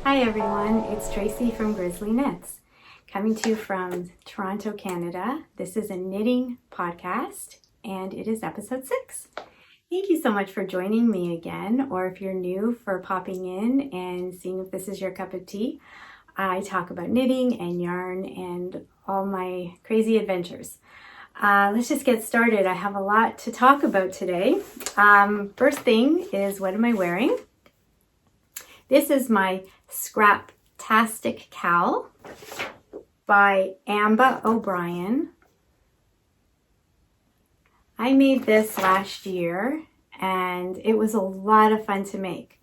Hi everyone, it's Tracy from Grizzlie Knits, coming to you from Toronto, Canada. This is a knitting podcast and it is episode 6. Thank you so much for joining me again, or if you're new, for popping in and seeing if this is your cup of tea. I talk about knitting and yarn and all my crazy adventures. Let's just get started. I have a lot to talk about today. First thing is, what am I wearing? This is my Scraptastic Cowl by Amba O'Brien. I made this last year and it was a lot of fun to make.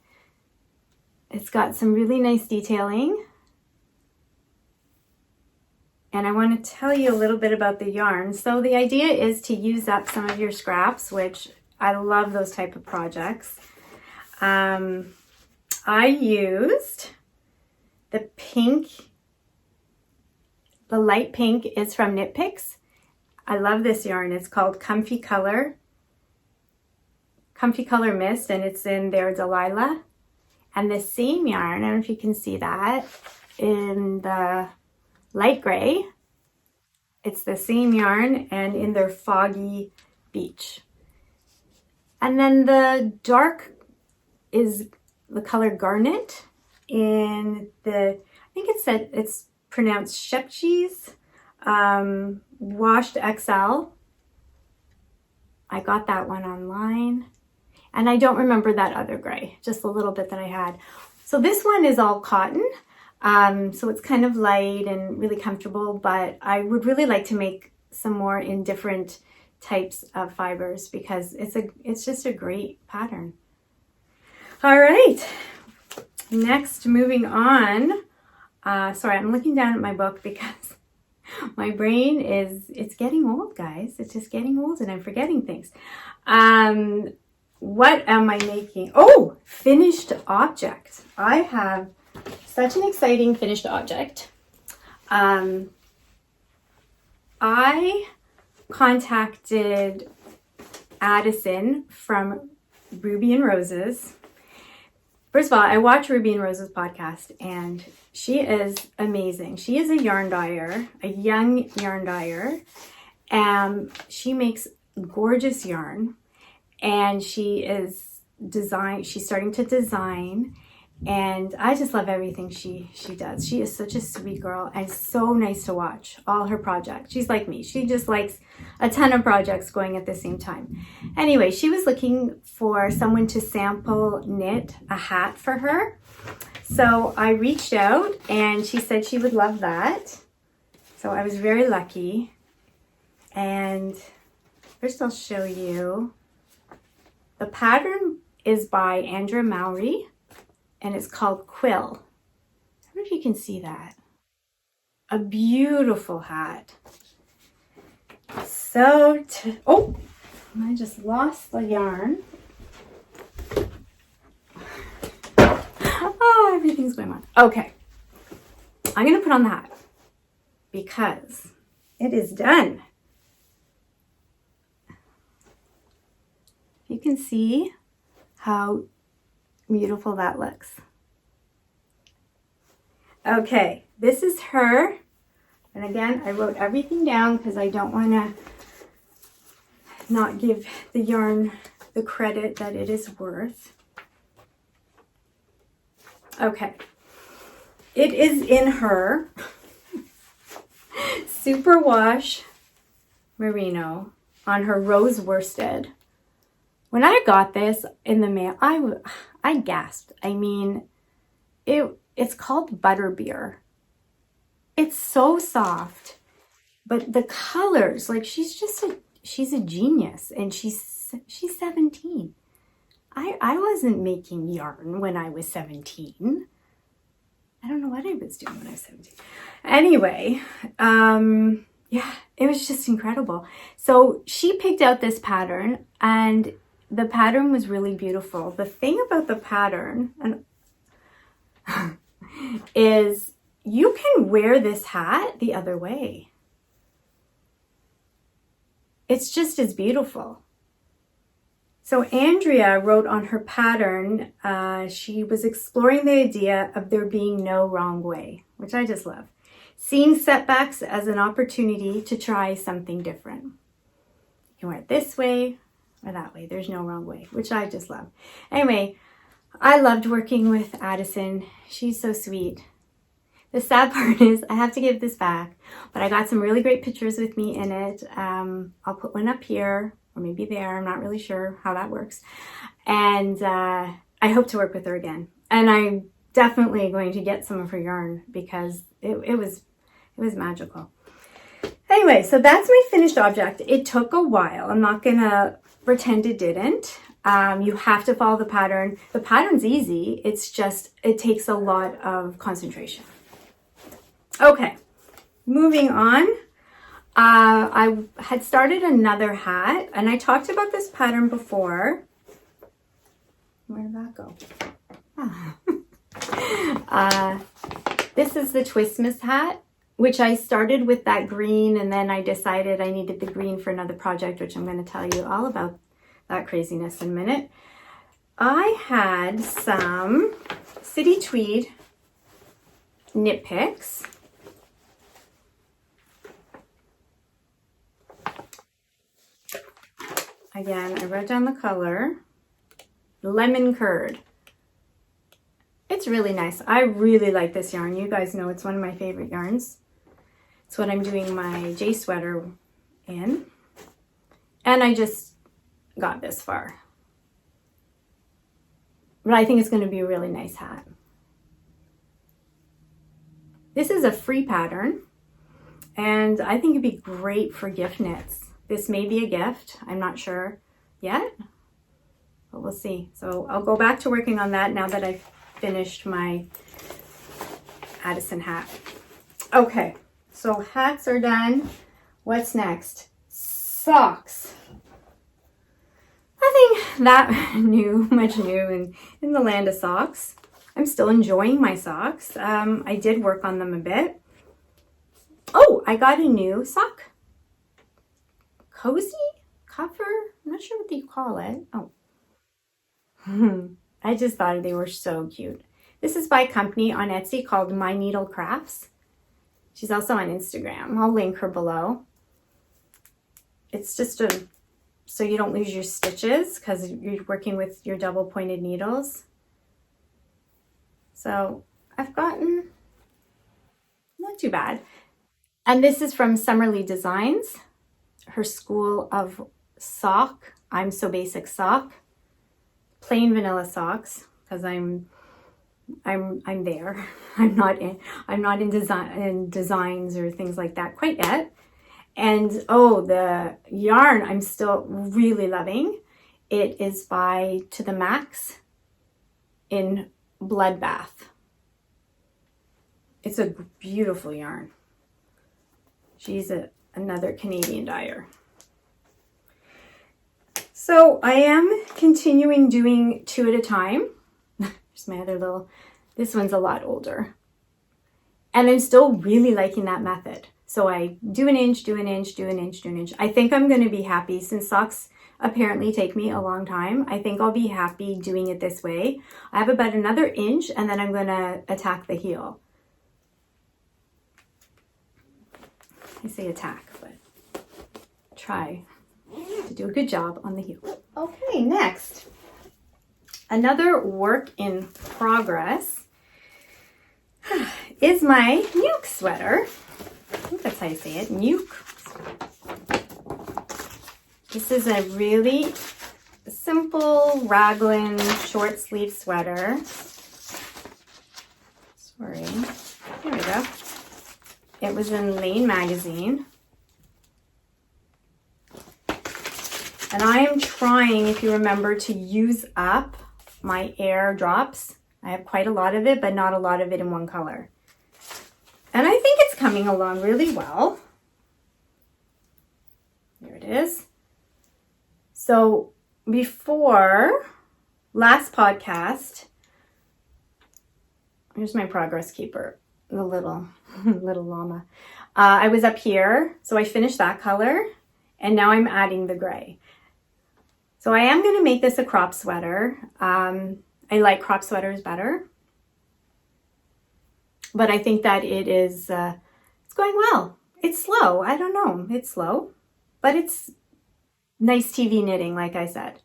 It's got some really nice detailing. And I want to tell you a little bit about the yarn. So the idea is to use up some of your scraps, which I love those type of projects. I used the pink, the light pink is from Knit Picks. I love this yarn. It's called Comfy Color Mist, and it's in their Delilah. And the same yarn, I don't know if you can see that, in the light gray. It's the same yarn and in their Foggy Beach. And then the dark is the color Garnet in the, I think it said it's pronounced Shepcheese Washed XL. I got that one online. And I don't remember that other gray, just a little bit that I had. So this one is all cotton. So it's kind of light and really comfortable, but I would really like to make some more in different types of fibers because it's just a great pattern. All right, next, moving on. Sorry, I'm looking down at my book because my brain it's getting old, guys. It's just getting old and I'm forgetting things. What am I making? Oh, finished object. I have such an exciting finished object. I contacted Addison from Ruby and Roses. First of all, I watch Ruby and Rose's podcast and she is amazing. She is a yarn dyer, a young yarn dyer, and she makes gorgeous yarn. And she's starting to design, and I just love everything she does. She is such a sweet girl and so nice to watch all her projects. She's like me. She just likes a ton of projects going at the same time. Anyway, she was looking for someone to sample knit a hat for her. So I reached out and she said she would love that. So I was very lucky. And first I'll show you. The pattern is by Andrea Mowry. And it's called Quill. I don't know if you can see that. A beautiful hat. So, oh, I just lost the yarn. Oh, everything's going on. Okay, I'm gonna put on the hat because it is done. You can see how beautiful that looks. Okay, this is her. And again, I wrote everything down because I don't want to not give the yarn the credit that it is worth. Okay, it is in her Superwash Merino on her rose worsted. When I got this in the mail, I gasped. I mean, it's called Butterbeer. It's so soft, but the colors, like she's a genius, and she's 17. I wasn't making yarn when I was 17. I don't know what I was doing when I was 17. Anyway, yeah, it was just incredible. So she picked out this pattern and the pattern was really beautiful. The thing about the pattern is you can wear this hat the other way. It's just as beautiful. So Andrea wrote on her pattern, she was exploring the idea of there being no wrong way, which I just love. Seeing setbacks as an opportunity to try something different. You can wear it this way or that way. There's no wrong way, which I just love. Anyway, I loved working with Addison. She's so sweet. The sad part is I have to give this back, but I got some really great pictures with me in it. I'll put one up here or maybe there. I'm not really sure how that works. And I hope to work with her again. And I'm definitely going to get some of her yarn because it was magical. Anyway, so that's my finished object. It took a while. I'm not gonna pretend it didn't. You have to follow the pattern. The pattern's easy. It's just, it takes a lot of concentration. Okay, moving on. I had started another hat and I talked about this pattern before. Where did that go? This is the Twistmas hat, which I started with that green and then I decided I needed the green for another project, which I'm going to tell you all about that craziness in a minute. I had some City Tweed knit picks. Again, I wrote down the color, Lemon Curd. It's really nice. I really like this yarn. You guys know it's one of my favorite yarns. It's what I'm doing my J sweater in. And I just got this far. But I think it's going to be a really nice hat. This is a free pattern. And I think it'd be great for gift knits. This may be a gift. I'm not sure yet. But we'll see. So I'll go back to working on that now that I've finished my Addison hat. Okay. So hats are done. What's next? Socks. Nothing that much new in the land of socks. I'm still enjoying my socks. I did work on them a bit. Oh, I got a new sock. Cozy? Cover? I'm not sure what you call it. Oh. I just thought they were so cute. This is by a company on Etsy called My Needle Crafts. She's also on Instagram. I'll link her below. It's just so you don't lose your stitches because you're working with your double pointed needles. So I've gotten not too bad. And this is from Summerly Designs, her school of sock. I'm So Basic sock, plain vanilla socks because I'm there. I'm not in designs or things like that quite yet. And oh, the yarn I'm still really loving. It is by To the Max in Bloodbath. It's a beautiful yarn. She's another Canadian dyer. So I am continuing doing 2 at a time. There's my other little, this one's a lot older. And I'm still really liking that method. So I do an inch, do an inch, do an inch, do an inch. I think I'm going to be happy since socks apparently take me a long time. I think I'll be happy doing it this way. I have about another inch and then I'm going to attack the heel. I say attack, but try to do a good job on the heel. Okay, next. Another work in progress is my nuke sweater. I think that's how you say it, nuke. This is a really simple raglan short sleeve sweater. Sorry, here we go. It was in Lane magazine. And I am trying, if you remember, to use up my air drops. I have quite a lot of it, but not a lot of it in one color. And I think it's coming along really well. There it is. So before last podcast, here's my progress keeper, the little llama. I was up here, so I finished that color, and now I'm adding the gray. So I am going to make this a crop sweater. I like crop sweaters better, but I think that it's going well. It's slow. I don't know. It's slow, but it's nice TV knitting, like I said.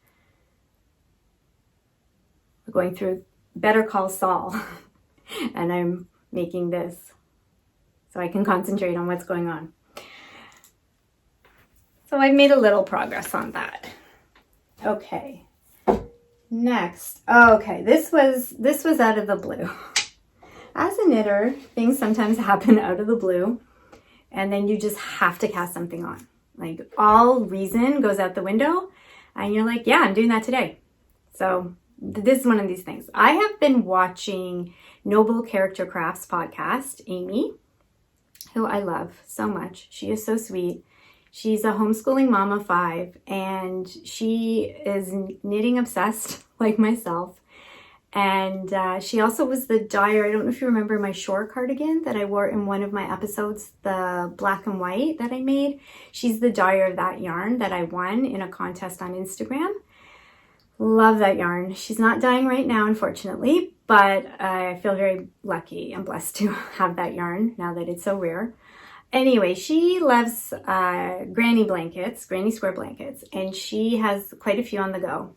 We're going through Better Call Saul, and I'm making this so I can concentrate on what's going on. So I've made a little progress on that. Okay. Next. Okay, this was out of the blue. As a knitter, things sometimes happen out of the blue, and then you just have to cast something on. Like, all reason goes out the window, and you're like, yeah, I'm doing that today. So this is one of these things. I have been watching Noble Character Crafts podcast, Amy, who I love so much. She is so sweet. She's a homeschooling mom of 5, and she is knitting obsessed like myself. And she also was the dyer. I don't know if you remember my shore cardigan that I wore in one of my episodes, the black and white that I made. She's the dyer of that yarn that I won in a contest on Instagram. Love that yarn. She's not dyeing right now, unfortunately, but I feel very lucky and blessed to have that yarn now that it's so rare. Anyway, she loves granny blankets, granny square blankets, and she has quite a few on the go.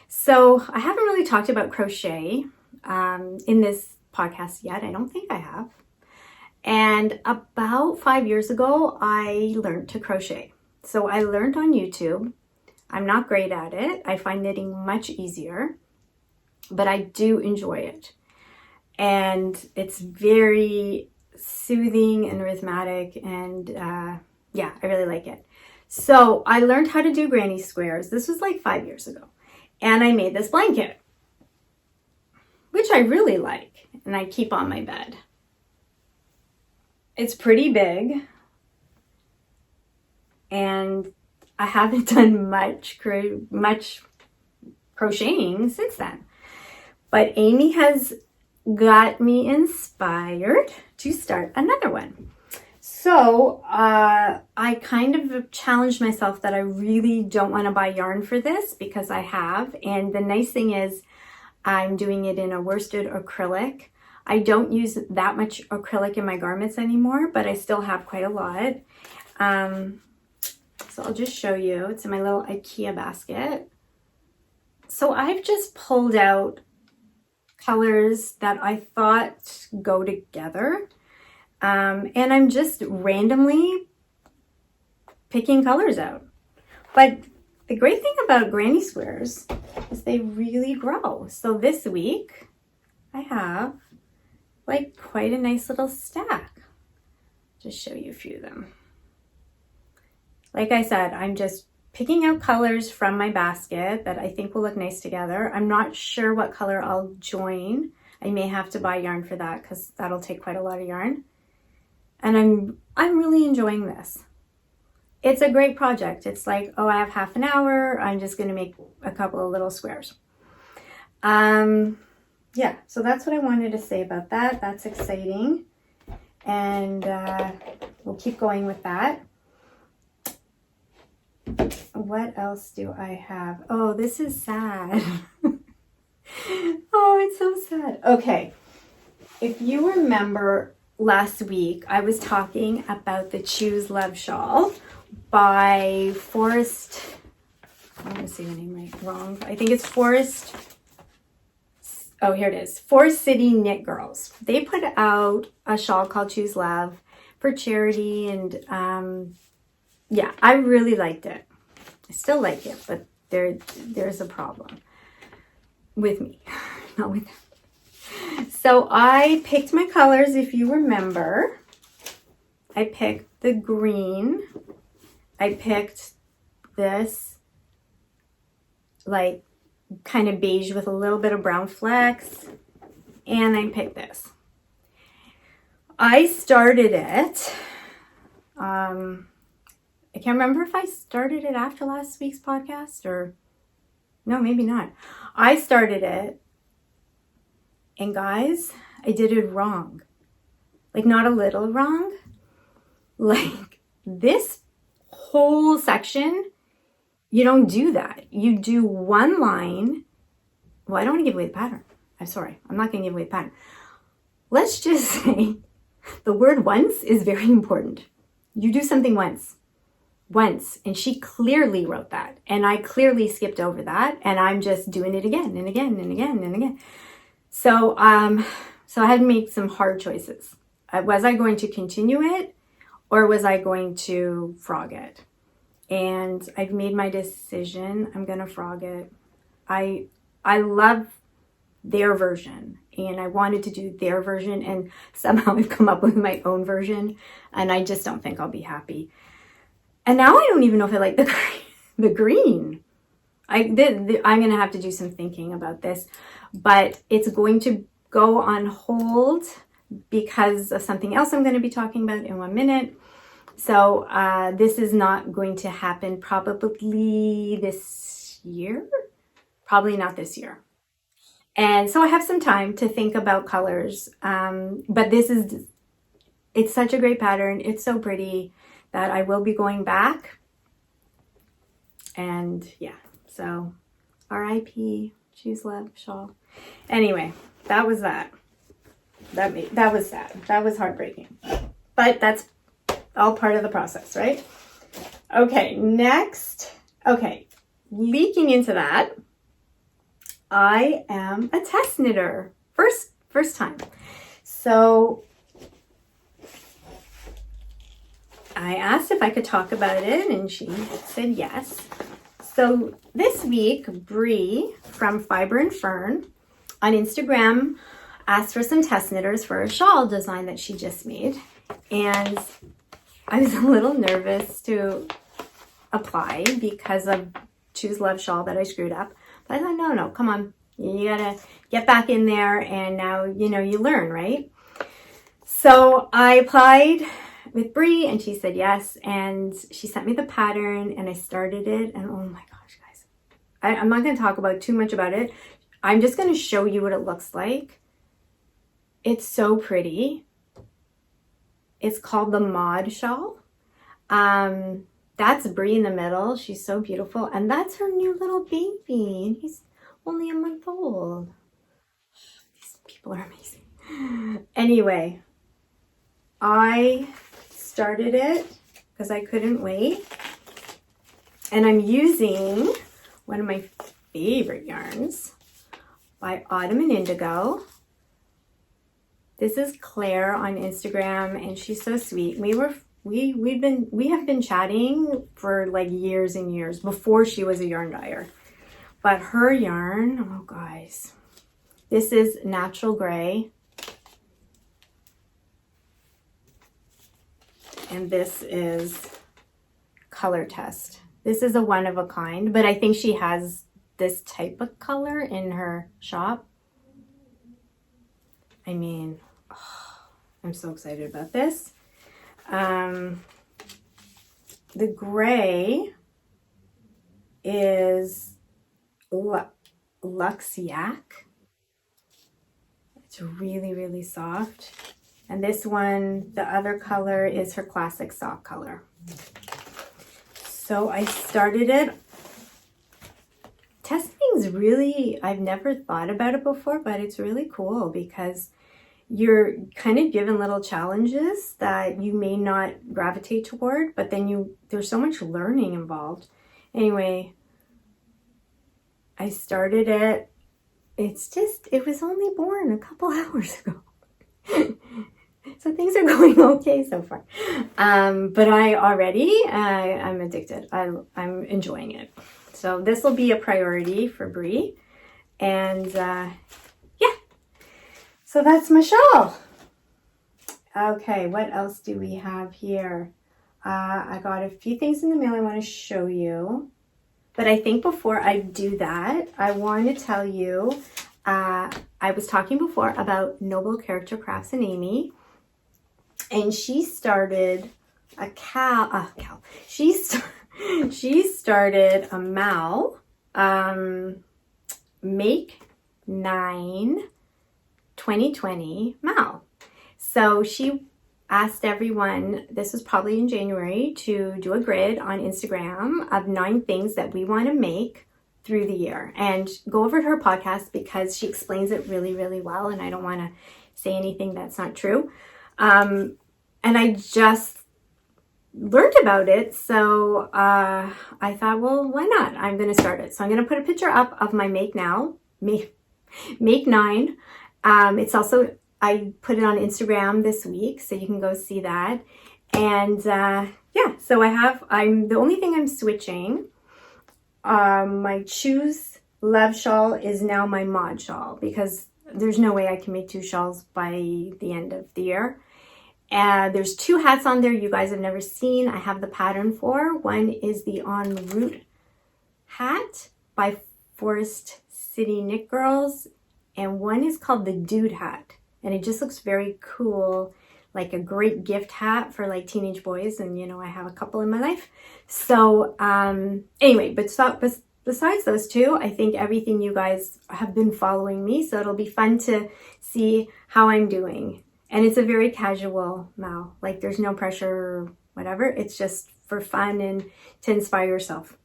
So I haven't really talked about crochet in this podcast yet. I don't think I have. And about 5 years ago, I learned to crochet. So I learned on YouTube. I'm not great at it. I find knitting much easier, but I do enjoy it. And it's very soothing and rhythmic, and yeah, I really like it. So I learned how to do granny squares. This was like 5 years ago. And I made this blanket, which I really like, and I keep on my bed. It's pretty big, and I haven't done much crocheting since then. But Amy has got me inspired to start another one. So I kind of challenged myself that I really don't want to buy yarn for this, because I have. And the nice thing is I'm doing it in a worsted acrylic. I don't use that much acrylic in my garments anymore, but I still have quite a lot. So I'll just show you. It's in my little IKEA basket. So I've just pulled out colors that I thought go together. And I'm just randomly picking colors out. But the great thing about granny squares is they really grow. So this week I have like quite a nice little stack. Just show you a few of them. Like I said, I'm just picking out colors from my basket that I think will look nice together. I'm not sure what color I'll join. I may have to buy yarn for that, because that'll take quite a lot of yarn. And I'm really enjoying this. It's a great project. It's like, oh, I have half an hour. I'm just going to make a couple of little squares. Yeah, so that's what I wanted to say about that. That's exciting. And we'll keep going with that. What else do I have? Oh, this is sad. Oh, it's so sad. Okay. If you remember last week, I was talking about the Choose Love Shawl by Forest. I'm going to say the name wrong. I think it's Forest. Oh, here it is. Forest City Knit Girls. They put out a shawl called Choose Love for charity, and yeah, I really liked it. I still like it, but there's a problem with me, not with them. So I picked my colors, if you remember. I picked the green. I picked this like kind of beige with a little bit of brown flecks. And I picked this. I started it. I can't remember if I started it after last week's podcast or no, maybe not. I started it, and guys, I did it wrong. Like, not a little wrong. Like, this whole section, you don't do that. You do one line. Well, I don't want to give away the pattern. I'm sorry. I'm not going to give away the pattern. Let's just say the word once is very important. You do something once. And she clearly wrote that. And I clearly skipped over that. And I'm just doing it again and again and again and again. So I had to make some hard choices. Was I going to continue it or was I going to frog it? And I've made my decision. I'm going to frog it. I love their version and I wanted to do their version and somehow I've come up with my own version and I just don't think I'll be happy. And now I don't even know if I like the green. I'm going to have to do some thinking about this, but it's going to go on hold because of something else I'm going to be talking about in 1 minute. So this is not going to happen probably this year. Probably not this year. And so I have some time to think about colors. But it's such a great pattern. It's so pretty that I will be going back. And yeah, so R.I.P. Choose Love Shawl. Anyway, that was that. That was sad. That was heartbreaking. But that's all part of the process, right? Okay, next. Okay, leaking into that, I am a test knitter. First time. So I asked if I could talk about it and she said yes. So this week, Bree from Fiber and Fern on Instagram asked for some test knitters for a shawl design that she just made. And I was a little nervous to apply because of Choose Love Shawl that I screwed up. But I thought, no, come on. You gotta get back in there and now, you learn, right? So I applied with Bree and she said yes. And she sent me the pattern and I started it. And oh my gosh, guys, I'm not going to talk about too much about it. I'm just going to show you what it looks like. It's so pretty. It's called the Mod Shawl. That's Bree in the middle. She's so beautiful. And that's her new little baby. And he's only a month old. These people are amazing. Anyway, I started it because I couldn't wait. And I'm using one of my favorite yarns by Autumn and Indigo. This is Claire on Instagram and she's so sweet. We have been chatting for like years and years before she was a yarn dyer. But her yarn, oh guys, this is Natural Gray. And this is Color Test. This is a one of a kind, but I think she has this type of color in her shop. I mean, I'm so excited about this. The gray is Luxe Yak. It's really, really soft. And this one, the other color is her classic soft color. So I started it. Testing's really, I've never thought about it before, but it's really cool because you're kind of given little challenges that you may not gravitate toward, but then there's so much learning involved. Anyway, I started it. It was only born a couple hours ago. So things are going okay so far. But I'm addicted. I'm enjoying it. So this will be a priority for Bree. And yeah, so that's my shawl. Okay, what else do we have here? I got a few things in the mail I want to show you. But I think before I do that, I want to tell you, I was talking before about Noble Character Crafts and Amy. And she started she started a Mal, Make 9 2020 Mal. So she asked everyone, this was probably in January, to do a grid on Instagram of 9 things that we want to make through the year, and go over to her podcast because she explains it really, really well, and I don't want to say anything that's not true. And I just learned about it, so I thought, well, why not? I'm going to start it. So I'm going to put a picture up of my make 9. It's also, I put it on Instagram this week, so you can go see that. And yeah, so the only thing I'm switching, my Choose Love shawl is now my mod shawl, because there's no way I can make 2 shawls by the end of the year. And there's 2 hats on there you guys have never seen. I have the pattern for. One is the En Route hat by Forest City Knit Girls, and one is called the Dude hat, and it just looks very cool, like a great gift hat for like teenage boys, and you know, I have a couple in my life. So anyway, but besides those 2, I think everything you guys have been following me, so it'll be fun to see how I'm doing. And it's a very casual Mal, like there's no pressure or whatever, it's just for fun and to inspire yourself.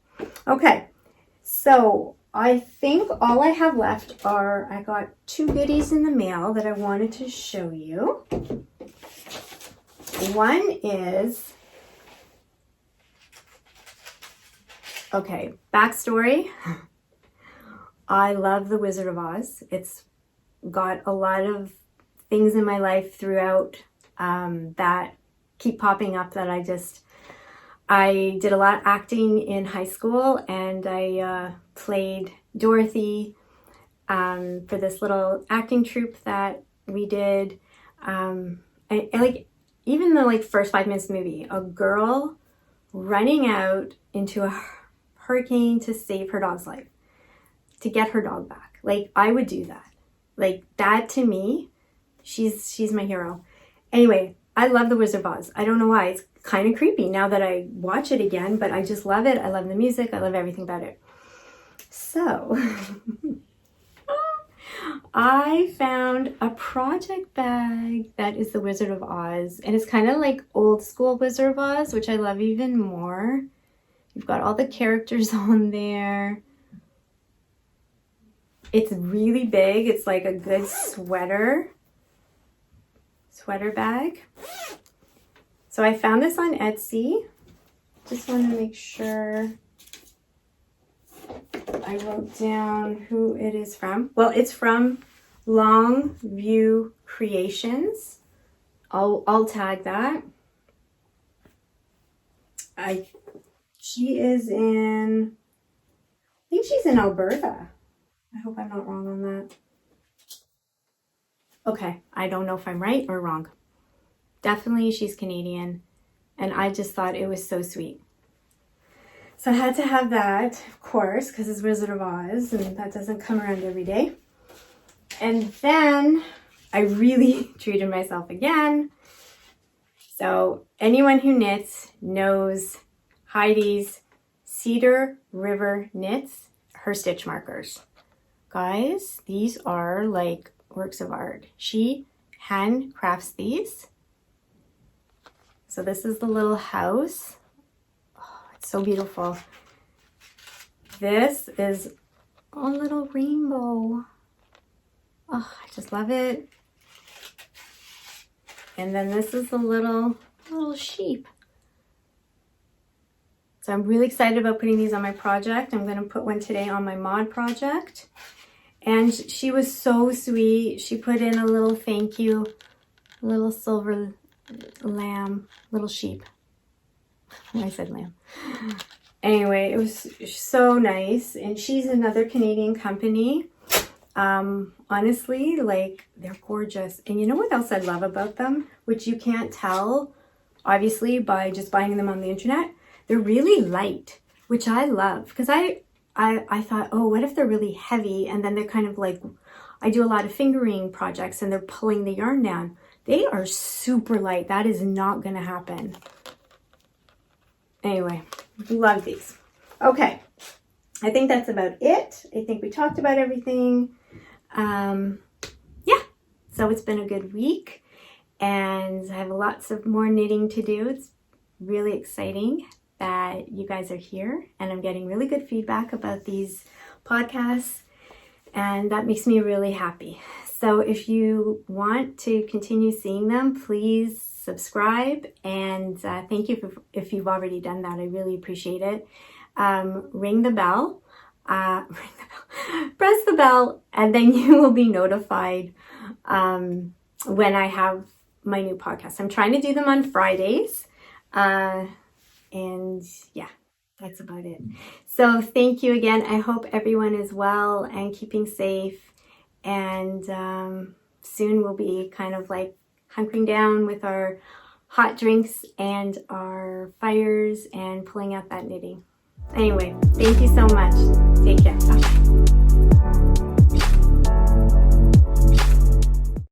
Okay, so I think all I have left are, I got 2 goodies in the mail that I wanted to show you. One is, okay, backstory. I love The Wizard of Oz. It's got a lot of things in my life throughout that keep popping up that I did a lot of acting in high school, and I played Dorothy for this little acting troupe that we did. I like, even the like first 5 minutes of the movie, a girl running out into a hurricane to save her dog's life, to get her dog back. Like, I would do that. Like, that to me, she's my hero. Anyway, I love The Wizard of Oz. I don't know why. It's kind of creepy now that I watch it again, but I just love it. I love the music. I love everything about it. So I found a project bag that is The Wizard of Oz, and it's kind of like old school Wizard of Oz, which I love even more. You've got all the characters on there. It's really big. It's like a good sweater bag. So I found this on Etsy. Just want to make sure I wrote down who it is from. Well, it's from Longview Creations. I'll tag that. She is in, I think she's in Alberta. I hope I'm not wrong on that. Okay, I don't know if I'm right or wrong. Definitely she's Canadian, and I just thought it was so sweet. So I had to have that, of course, because it's Wizard of Oz, and that doesn't come around every day. And then I really treated myself again. So anyone who knits knows Heidi's Cedar River Knits, her stitch markers. Guys, these are like works of art. She handcrafts these. So this is the little house. Oh, it's so beautiful. This is a little rainbow. Oh, I just love it. And then this is the little sheep. So I'm really excited about putting these on my project. I'm going to put one today on my mod project. And she was so sweet. She put in a little thank you, a little silver lamb, little sheep. I said lamb. Anyway, it was so nice. And she's another Canadian company. Honestly, like, they're gorgeous. And you know what else I love about them, which you can't tell, obviously, by just buying them on the internet? They're really light, which I love. Because I thought, oh, what if they're really heavy? And then they're kind of like, I do a lot of fingering projects and they're pulling the yarn down. They are super light. That is not going to happen. Anyway, love these. Okay, I think that's about it. I think we talked about everything. Yeah, so it's been a good week. and I have lots of more knitting to do. It's really exciting that you guys are here, and I'm getting really good feedback about these podcasts, and that makes me really happy. So if you want to continue seeing them, please subscribe, and thank you if you've already done that. I really appreciate it. Ring the bell, press the bell, and then you will be notified when I have my new podcast. I'm trying to do them on Fridays, and yeah, that's about it. So thank you again. I hope everyone is well and keeping safe, and soon we'll be kind of like hunkering down with our hot drinks and our fires and pulling out that knitting. Anyway, thank you so much. Take care.